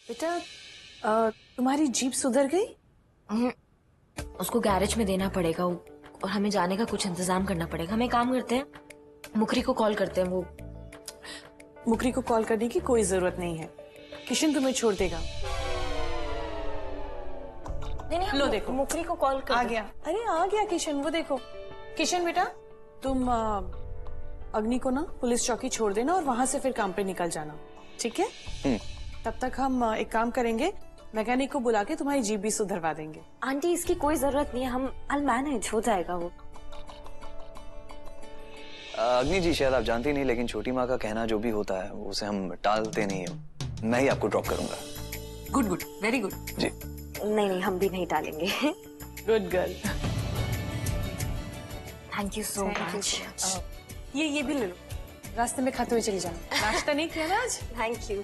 बेटा तुम्हारी जीप सुधर गई? उसको गैरेज में देना पड़ेगा और हमें जाने का कुछ इंतजाम करना पड़ेगा। हम एक काम करते हैं, मुखरी को कॉल करते हैं। वो मुखरी को कॉल करने की कोई जरूरत नहीं है, किशन तुम्हें छोड़ देगा। नहीं, लो देखो, मुखरी को कॉल कर। आ गया। अरे आ गया किशन, वो देखो। किशन बेटा तुम अग्नि को ना पुलिस चौकी छोड़ देना और वहां से फिर काम पे निकल जाना, ठीक है? तब तक हम एक काम करेंगे, मैकेनिक को बुला के तुम्हारी जीप भी सुधरवा देंगे। आंटी इसकी कोई जरूरत नहीं है, हम I'll manage, हो जाएगा वो। अग्नि जी शायद आप जानती नहीं, लेकिन छोटी माँ का कहना जो भी होता है उसे हम टालते नहीं हैं। मैं ही आपको ड्रॉप करूंगा। Good good, very good. जी नहीं, हम भी नहीं टालेंगे। Good girl. Thank you so much. ये भी ले लो, रास्ते में खाते हुए चली जाना। नाश्ता नहीं किया ना आज? Thank you.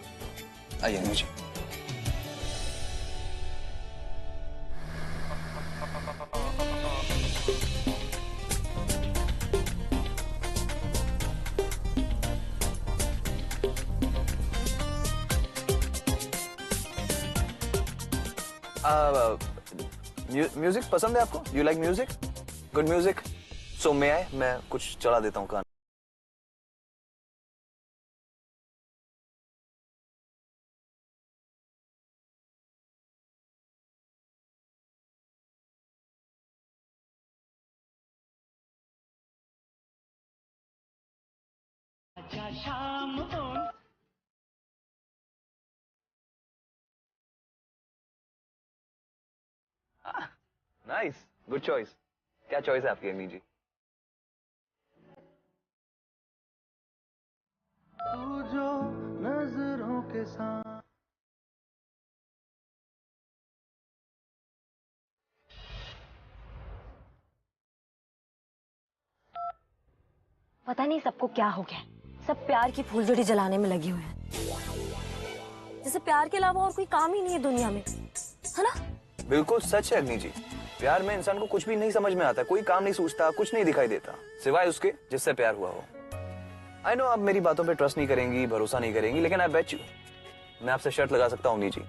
आइए अग्नि जी। म्यूजिक पसंद है आपको? You like music? Good music. So मैं कुछ चला देता हूँ कान। Nice, good choice. क्या चॉइस है आपकी अग्नि जी? तू जो नजरों के साथ पता नहीं सबको क्या हो गया, सब प्यार की फूलझड़ी जलाने में लगे हुए हैं, जैसे प्यार के अलावा और कोई काम ही नहीं है दुनिया में, है ना? बिल्कुल सच है अग्नि जी। प्यार में इंसान को कुछ भी नहीं समझ में आता, कोई काम नहीं सूझता, कुछ नहीं दिखाई देता सिवाय उसके जिससे प्यार हुआ हो। आई नो आप मेरी बातों पे ट्रस्ट नहीं करेंगी, भरोसा नहीं करेंगी, लेकिन आई बेट यू, मैं आपसे शर्त लगा सकता हूँ अग्नि जी,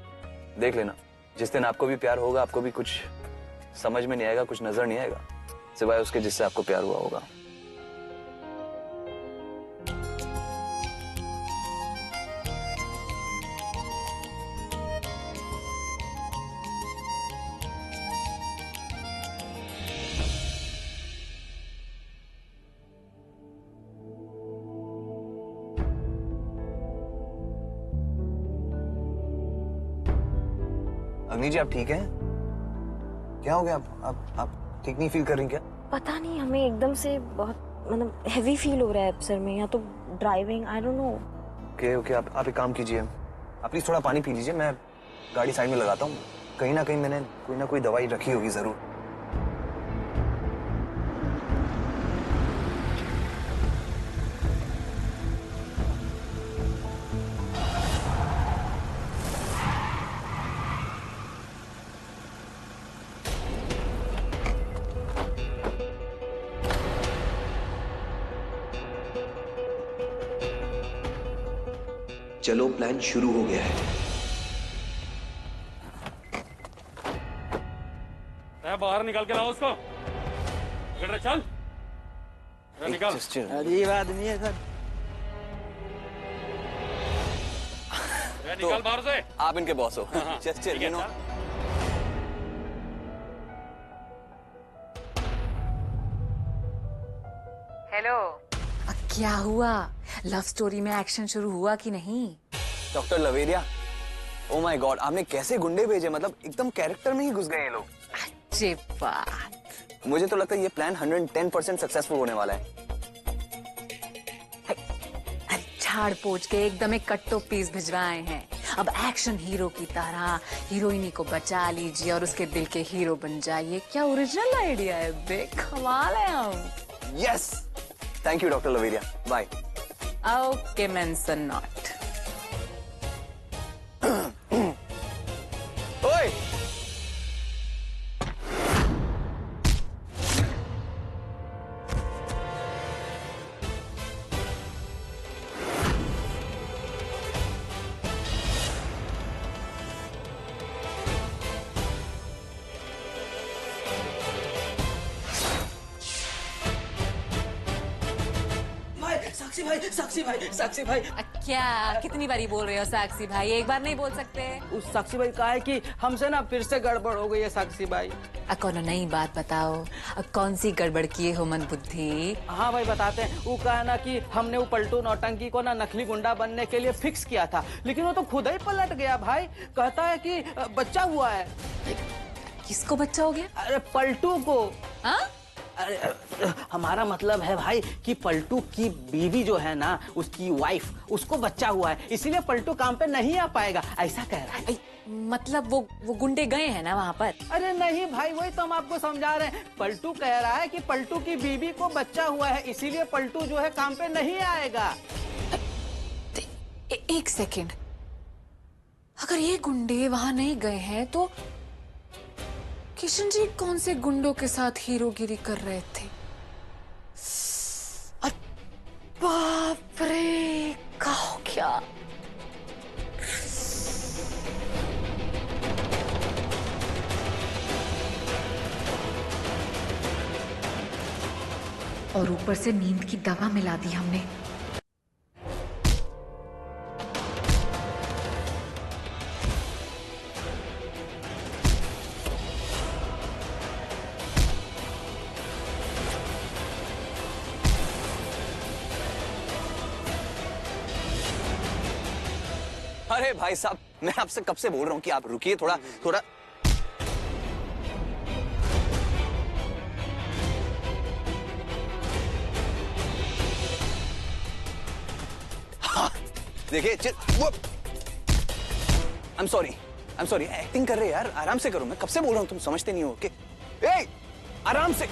देख लेना जिस दिन आपको भी प्यार होगा, आपको भी कुछ समझ में नहीं आएगा, कुछ नजर नहीं आएगा सिवाय उसके जिससे आपको प्यार हुआ होगा। अग्नि जी आप ठीक हैं? क्या हो गया? आप ठीक नहीं फील कर रही क्या? पता नहीं, हमें एकदम से बहुत मतलब हेवी फील हो रहा है सर में, या तो driving, I don't know. Okay आप एक काम कीजिए, आप प्लीज थोड़ा पानी पी लीजिए, मैं गाड़ी साइड में लगाता हूँ। कहीं ना कहीं मैंने कोई ना कोई दवाई रखी होगी जरूर। चलो प्लान शुरू हो गया है। बाहर निकाल के लाओ उसको। चल निकाल। अजीब आदमी है सर। निकाल बाहर से। आप इनके बॉस हो। Just you know. हेलो, क्या हुआ? लव स्टोरी में एक्शन शुरू हुआ कि नहीं? डॉक्टर लवेरिया, ओ माय गॉड, आपने कैसे गुंडे भेजे? मतलब एकदम कैरेक्टर में ही घुस गए ये लोग। अच्छी बात। मुझे तो लगता है ये प्लान 110% सक्सेसफुल होने वाला है। अरे झाड़ पोंछ के एकदम एक कट्टो पीस भिजवाए हैं। अब एक्शन हीरो की तरह हीरोइनी को बचा लीजिए और उसके दिल के हीरो बन जाइए। क्या ओरिजिनल आइडिया है बे, कमाल है हम। यस, थैंक यू डॉक्टर लवेरिया, बाय। Okay mention not. ओए साक्षी भाई, साक्षी भाई, साक्षी भाई। क्या कितनी बारी बोल रहे हो साक्षी भाई, एक बार नहीं बोल सकते? उस साक्षी भाई कहा है कि हमसे ना फिर से गड़बड़ हो गई है साक्षी भाई। कौन नई बात बताओ, कौन सी गड़बड़ किए हो मन बुद्धि? हाँ भाई बताते हैं। वो कहा ना कि हमने वो पलटू नौटंकी को ना नकली गुंडा बनने के लिए फिक्स किया था, लेकिन वो तो खुद ही पलट गया भाई। कहता है कि बच्चा हुआ है। किसको बच्चा हो गया? अरे पलटू को। हाँ? अरे हमारा मतलब है भाई कि पलटू की बीवी जो है ना, उसकी वाइफ, उसको बच्चा हुआ है, इसीलिए पलटू काम पे नहीं आ पाएगा, ऐसा कह रहा है। मतलब वो गुंडे गए हैं ना वहाँ पर? अरे नहीं भाई, वही तो हम आपको समझा रहे हैं। पलटू कह रहा है कि पलटू की बीवी को बच्चा हुआ है, इसीलिए पलटू जो है काम पे नहीं आएगा। एक सेकंड, अगर ये गुंडे वहाँ नहीं गए हैं तो किशन जी कौन से गुंडों के साथ हीरोगिरी कर रहे थे? बाप रे, क्या हो गया? और ऊपर से नींद की दवा मिला दी हमने। अरे भाई साहब, मैं आपसे कब से बोल रहा हूँ कि आप रुकिए थोड़ा थोड़ा। हाँ, देखिए वो I'm sorry, एक्टिंग कर रहे हैं यार, आराम से करो। मैं कब से बोल रहा हूँ, तुम समझते नहीं हो कि आराम से।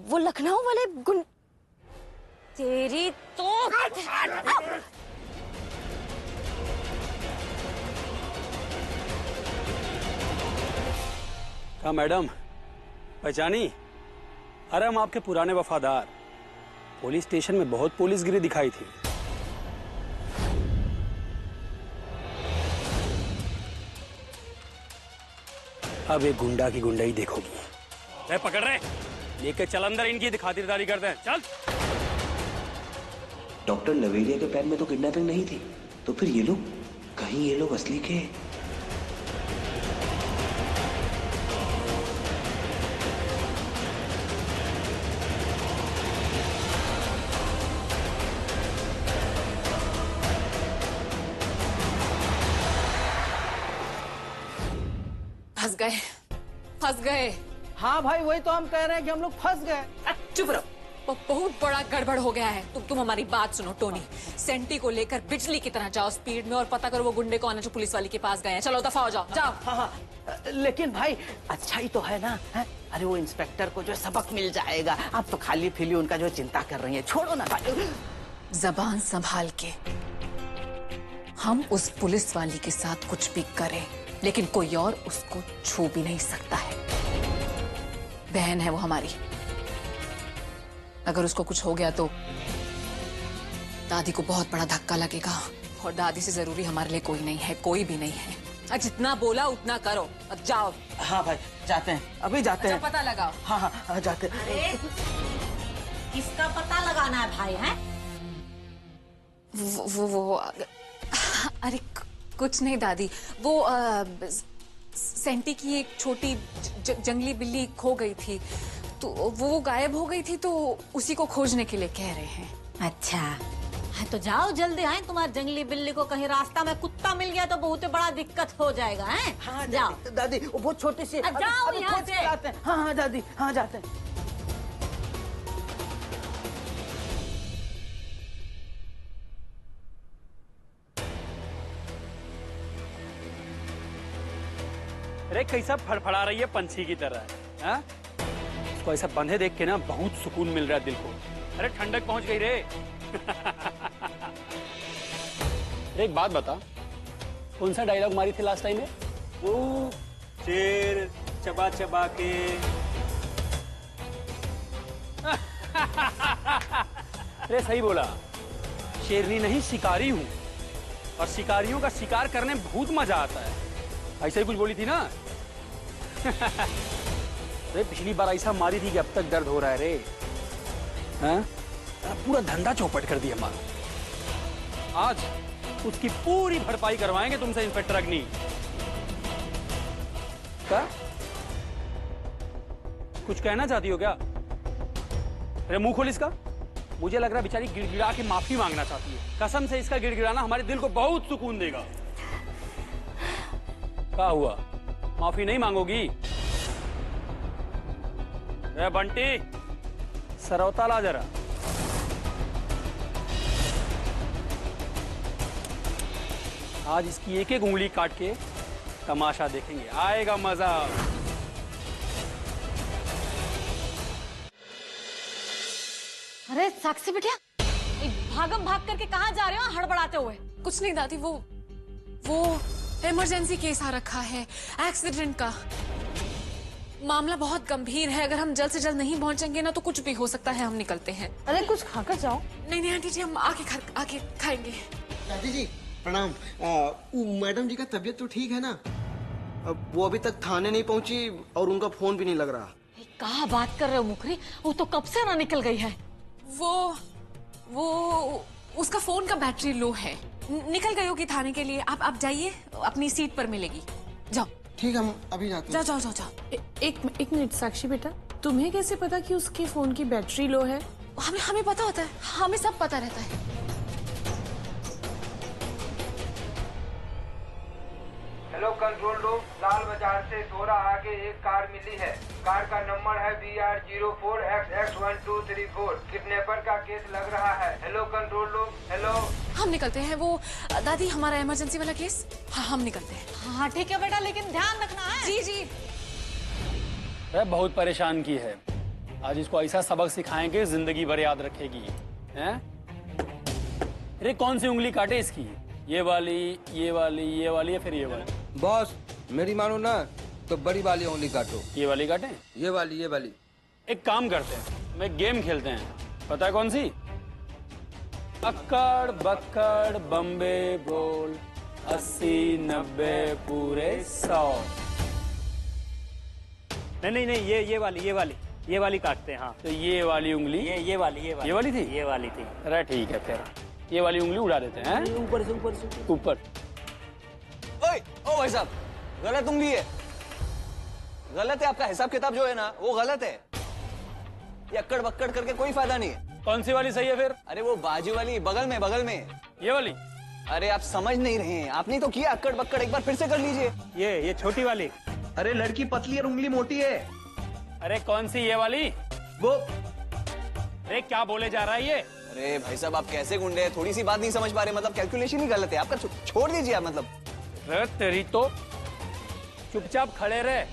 वो लखनऊ वाले गुंड तेरी तो क्या मैडम पहचानी? अरे हम आपके पुराने वफादार। पुलिस स्टेशन में बहुत पुलिसगिरी दिखाई थी। अब एक गुंडा की गुंडाई देखोगी। पकड़ रहे, लेके चल अंदर, इनकी खातिरदारी करते हैं। चल। डॉक्टर लवेरिया के प्लान में तो किडनैपिंग नहीं थी, तो फिर ये लोग, कहीं ये लोग असली के? फंस गए। हाँ भाई, वही तो हम कह रहे हैं कि हम लोग फंस गए। चुप रहो, बहुत बड़ा गड़बड़ हो गया है। तुम हमारी बात सुनो टोनी, सेंटी को लेकर बिजली की तरह जाओ स्पीड में और पता करो वो गुंडे कौन है जो पुलिस वाली के पास गए हैं। चलो दफा हो जाओ, जाओ। हाँ, लेकिन भाई अच्छा ही तो है ना है? अरे वो इंस्पेक्टर को जो सबक मिल जाएगा। आप तो खाली फिली उनका जो चिंता कर रही है, छोड़ो ना भाई। जबान संभाल के। हम उस पुलिस वाली के साथ कुछ भी करें, लेकिन कोई और उसको छू भी नहीं सकता है। बहन है वो हमारी, अगर उसको कुछ हो गया तो दादी को बहुत बड़ा धक्का लगेगा, और दादी से जरूरी हमारे लिए कोई नहीं है, कोई भी नहीं है। जितना बोला उतना करो, अब जाओ। हाँ भाई जाते हैं, अभी जाते हैं। पता लगाओ। हाँ जाते हैं। किसका पता लगाना है भाई? है वो अरे कुछ नहीं दादी, वो सेंटी की एक छोटी जंगली बिल्ली खो गई थी, तो वो गायब हो गई थी, तो उसी को खोजने के लिए कह रहे हैं। अच्छा, हाँ तो जाओ जल्दी। आए तुम्हारी जंगली बिल्ली को कहीं रास्ता में कुत्ता मिल गया तो बहुत बड़ा दिक्कत हो जाएगा। है हाँ जाओ दादी, वो बहुत छोटी सी। जाओ यहाँ से। हाँ दादी, हाँ जाते हैं। अरे कैसा फड़फड़ा रही है पंछी की तरह। हाँ? उसको ऐसा बंधे देख के ना बहुत सुकून मिल रहा है दिल को। अरे ठंडक पहुंच गई रे। एक बात बता, कौन सा डायलॉग मारी थी लास्ट टाइम में? वो शेर चबा चबा के। अरे सही बोला, शेरनी नहीं शिकारी हूँ, और शिकारियों का शिकार करने में बहुत मजा आता है। ऐसा ही कुछ बोली थी ना। अरे पिछली बार ऐसा मारी थी कि अब तक दर्द हो रहा है रे। हाँ? पूरा धंधा चौपट कर दिया हमारा। आज उसकी पूरी भरपाई करवाएंगे तुमसे इंस्पेक्टर अग्नि। क्या कुछ कहना चाहती हो क्या? अरे मुंह खोल इसका। मुझे लग रहा है बेचारी गिड़गिड़ा के माफी मांगना चाहती है। कसम से इसका गिड़गिड़ाना हमारे दिल को बहुत सुकून देगा। क्या हुआ, माफी नहीं मांगोगी? अरे बंटी, सरौता ला जरा। आज इसकी एक एक उंगली काट के तमाशा देखेंगे, आएगा मजा। अरे साक्षी बिटिया, भागम भाग करके कहाँ जा रहे हो हड़बड़ाते हुए? कुछ नहीं दादी, वो इमरजेंसी केस आ रखा है, एक्सीडेंट का। मामला बहुत गंभीर है, अगर हम जल्द से जल्द नहीं पहुंचेंगे ना तो कुछ भी हो सकता है। हम निकलते हैं। अरे कुछ खाकर जाओ। नहीं नहीं आंटी जी, हम आके खाएंगे। दादी जी प्रणाम। मैडम जी का तबीयत तो ठीक है ना? अब वो अभी तक थाने नहीं पहुंची और उनका फोन भी नहीं लग रहा। कहाँ बात कर रहे हो मुखरी? वो तो कब से ना निकल गई है। वो उसका फोन का बैटरी लो है, निकल गई होगी थाने के लिए। आप जाइए, अपनी सीट पर मिलेगी। जाओ। ठीक, हम अभी जाते हैं। जाओ। एक मिनट साक्षी बेटा, तुम्हें कैसे पता कि उसके फोन की बैटरी लो है? हमें पता होता है, हमें सब पता रहता है। हेलो कंट्रोल रूम, लाल बाजार से थोड़ा आगे एक कार मिली है। कार का नंबर है BR04XX1234। किडनैपर का केस लग रहा है। Hello control room, hello. हम निकलते हैं। वो दादी, हमारा इमरजेंसी वाला केस। हाँ, हम निकलते हैं। हाँ ठीक है बेटा, लेकिन ध्यान रखना है। जी। अरे बहुत परेशान की है। आज इसको ऐसा सबक सिखाएंगे जिंदगी भर याद रखेगी। हैं? अरे कौन सी उंगली काटे इसकी? ये वाली, ये वाली, ये वाली या फिर ये वाली? बॉस मेरी मानो ना तो बड़ी वाली उंगली काटो। ये वाली काटें? ये वाली। एक काम करते हैं, मैं गेम खेलते हैं। पता है कौन सी? अक्कड़ बक्कड़ बम्बे बोल, 80 90 पूरे 100। नहीं, ये वाली काटते हैं। हाँ, तो ये वाली उंगली, ये वाली थी? ये वाली थी। अरे ठीक है, फिर ये वाली उंगली उड़ा देते हैं। ऊपर से ऊपर। ओ भाई साहब, गलत उंगली है, गलत है। आपका हिसाब किताब जो है ना वो गलत है। ये अक्कड़ बक्कड़ करके कोई फायदा नहीं है। कौन सी वाली सही है फिर? अरे वो बाजू वाली, बगल में। ये वाली? अरे आप समझ नहीं रहे हैं, आपने तो किया अक्कड़ बक्कड़, एक बार फिर से कर लीजिए। ये छोटी वाली। अरे लड़की पतली और उंगली मोटी है। अरे कौन सी, ये वाली? वो अरे क्या बोले जा रहा है ये? अरे भाई साहब, आप कैसे गुंडे हैं? थोड़ी सी बात नहीं समझ पा रहे? मतलब कैलकुलेशन ही गलत है आपका। छोड़ दीजिए आप। मतलब अरे तेरी तो, चुपचाप खड़े रहे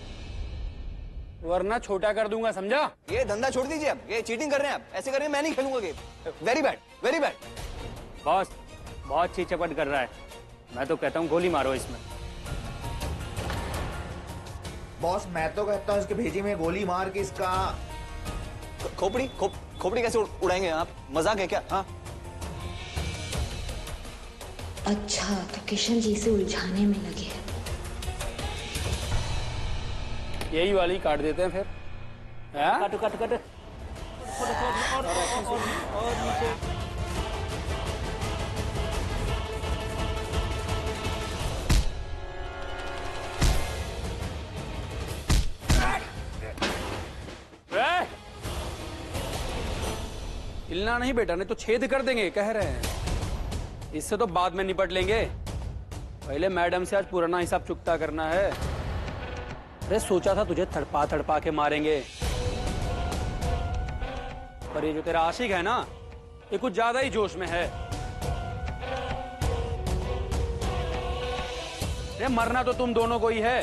वरना छोटा कर दूंगा, समझा? ये धंधा छोड़ दीजिए आप। ये चीटिंग कर रहे हैं आप, ऐसे कर रहे हैं। मैं नहीं खेलूंगा गेम। Very bad. बॉस बहुत चीचपट कर रहा है। मैं तो कहता हूँ गोली मारो इसमें। बॉस मैं तो कहता हूँ इसके भेजी में गोली मार के इसका खोपड़ी कैसे उड़ाएंगे आप? मजाक है क्या? हाँ, अच्छा तो किशन जी से उलझाने में लगे हैं। यही वाली काट देते हैं फिर। काटो। और नीचे। हिलना नहीं बेटा, नहीं तो छेद कर देंगे, कह रहे हैं। इससे तो बाद में निपट लेंगे, पहले मैडम से आज पुराना हिसाब चुकता करना है। अरे सोचा था तुझे तड़पा के मारेंगे, पर ये जो तेरा आशिक है ना, ये कुछ ज्यादा ही जोश में है। अरे मरना तो तुम दोनों को ही है,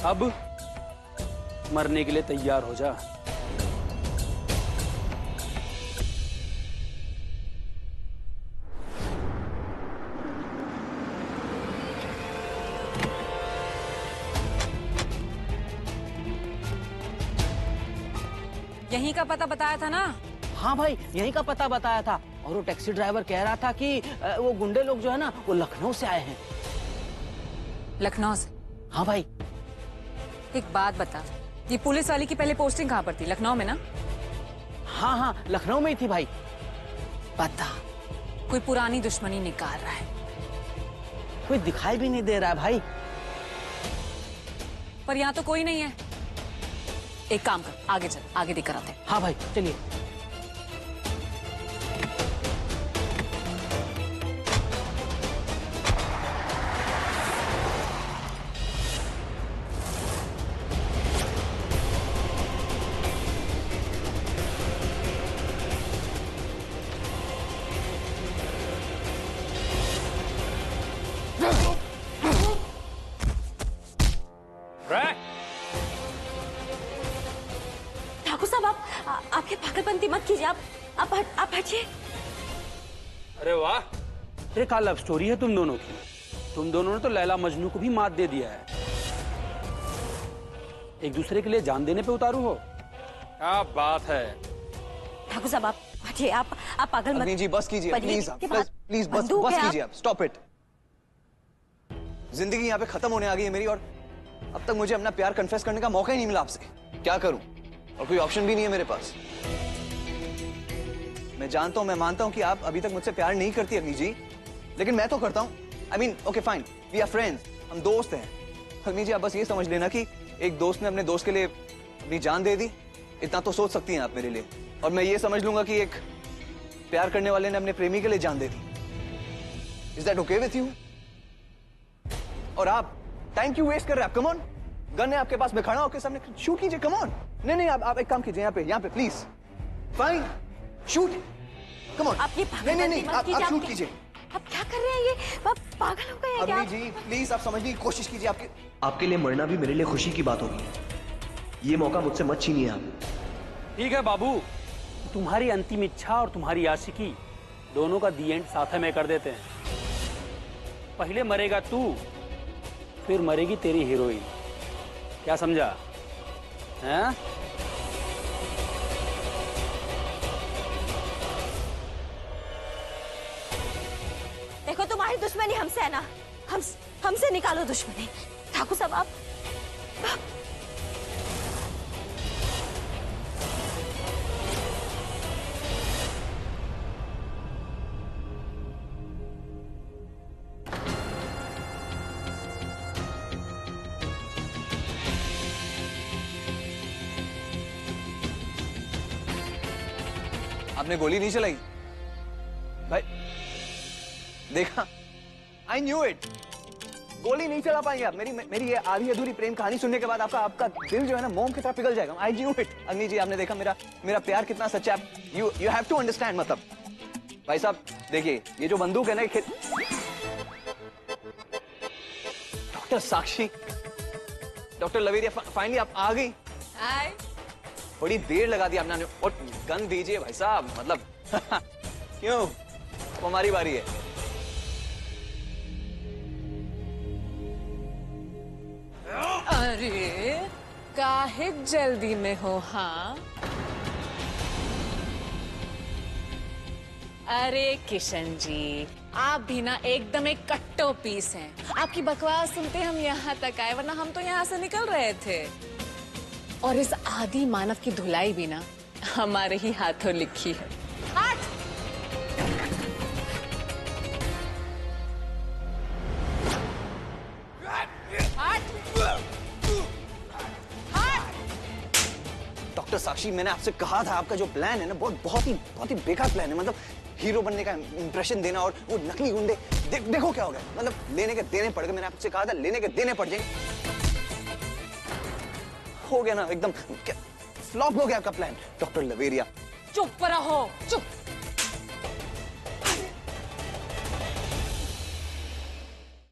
अब मरने के लिए तैयार हो जा। यहीं का पता बताया था ना? हाँ भाई, यहीं का पता बताया था। और वो टैक्सी ड्राइवर कह रहा था कि वो गुंडे लोग जो है ना, वो लखनऊ से आए हैं। लखनऊ से? हाँ भाई। एक बात बता, ये पुलिस वाली की पहले पोस्टिंग कहाँ पर थी? लखनऊ में ना? हाँ हाँ, लखनऊ में ही थी भाई। पता, कोई पुरानी दुश्मनी निकाल रहा है। कोई दिखाई भी नहीं दे रहा है भाई। पर यहाँ तो कोई नहीं है। एक काम कर, आगे चल, आगे देख कर आते हैं। हाँ भाई, चलिए। ठाकुर साहब, आप ये पागलपंती मत कीजिए। आप हटिए। अरे वाह, अरे क्या लव स्टोरी है तुम दोनों की। तुम दोनों ने तो लैला मजनू को भी मात दे दिया है। एक दूसरे के लिए जान देने पे उतारू हो। क्या बात है। ठाकुर साहब, आप हटिए। आप पागल मत। अग्नि जी बस कीजिए प्लीज, प्लीज बस कीजिए आप। Stop it. जिंदगी यहाँ पे खत्म होने आ गई है मेरी, और अब तक मुझे अपना प्यार कन्फेस करने का मौका ही नहीं मिला आपसे। क्या करूं, और कोई ऑप्शन भी नहीं है मेरे पास। मैं जानता हूं, मैं मानता हूं कि आप अभी तक मुझसे प्यार नहीं करती अग्नि जी, लेकिन मैं तो करता हूं। I mean okay fine, we are friends, हम दोस्त हैं। अग्नि जी आप बस ये समझ लेना कि एक दोस्त ने अपने दोस्त के लिए अपनी जान दे दी, इतना तो सोच सकती हैं आप मेरे लिए। और मैं ये समझ लूंगा कि एक प्यार करने वाले ने अपने प्रेमी के लिए जान दे दी। Is that okay with you? और आप टाइम क्यों वेस्ट कर रहे हैं? आप कम ऑन, गन है आपके पास, मैं खड़ा होकर सामने, शूट कीजिए। Come on. नहीं आप एक काम कीजिए, यहाँ पे please. Fine, shoot. Come on. आप ये नहीं आप शूट कीजिए। आप क्या कर रहे हैं? ये आप पागल हो गए हैं क्या? अग्नि जी प्लीज आप समझने की कोशिश कीजिए। आपके लिए मरना भी मेरे लिए खुशी की बात होगी। ये मौका मुझसे मत छीनिए आप। ठीक है बाबू, तुम्हारी अंतिम इच्छा और तुम्हारी आशिकी दोनों का दी एंड साथ में कर देते हैं। पहले मरेगा तू, फिर मरेगी तेरी हीरोइन। क्या समझा? हैं? देखो, तुम्हारी दुश्मनी हमसे है ना, हमसे निकालो दुश्मनी। ठाकुर साहब, आप आपने गोली नहीं चलाई भाई? देखा, आई न्यू इट। गोली नहीं चला पाएंगे आप। मेरी ये आधी अधूरी प्रेम कहानी सुनने के बाद आपका दिल जो है ना मोम की तरह पिघल जाएगा। I knew it. Agni ji आपने देखा मेरा प्यार कितना सच्चा है। You have to understand. मतलब भाई साहब देखिए, ये जो बंदूक है ना, doctor Sakshi, doctor Laveria, finally आप आ गई। थोड़ी देर लगा दी आपने। और गन दीजिए भाई साहब, मतलब क्यों, वो हमारी बारी है। अरे काहे जल्दी में हो? हाँ, अरे किशन जी, आप भी ना एकदम एक कट्टो पीस हैं। आपकी बकवास सुनते हम यहाँ तक आए, वरना हम तो यहाँ से निकल रहे थे। और इस आदि मानव की धुलाई भी ना हमारे ही हाथों लिखी है। हट! डॉक्टर साक्षी, मैंने आपसे कहा था आपका जो प्लान है ना, बहुत ही बेकार प्लान है। मतलब हीरो बनने का इंप्रेशन देना और वो नकली गुंडे, देखो क्या हो गया। मतलब लेने के देने पड़ गए। मैंने आपसे कहा था लेने के देने पड़ जाएंगे। हो गया ना एकदम, फ्लॉप हो गया आपका प्लान। डॉक्टर लवेरिया, चुप रहो, चुप।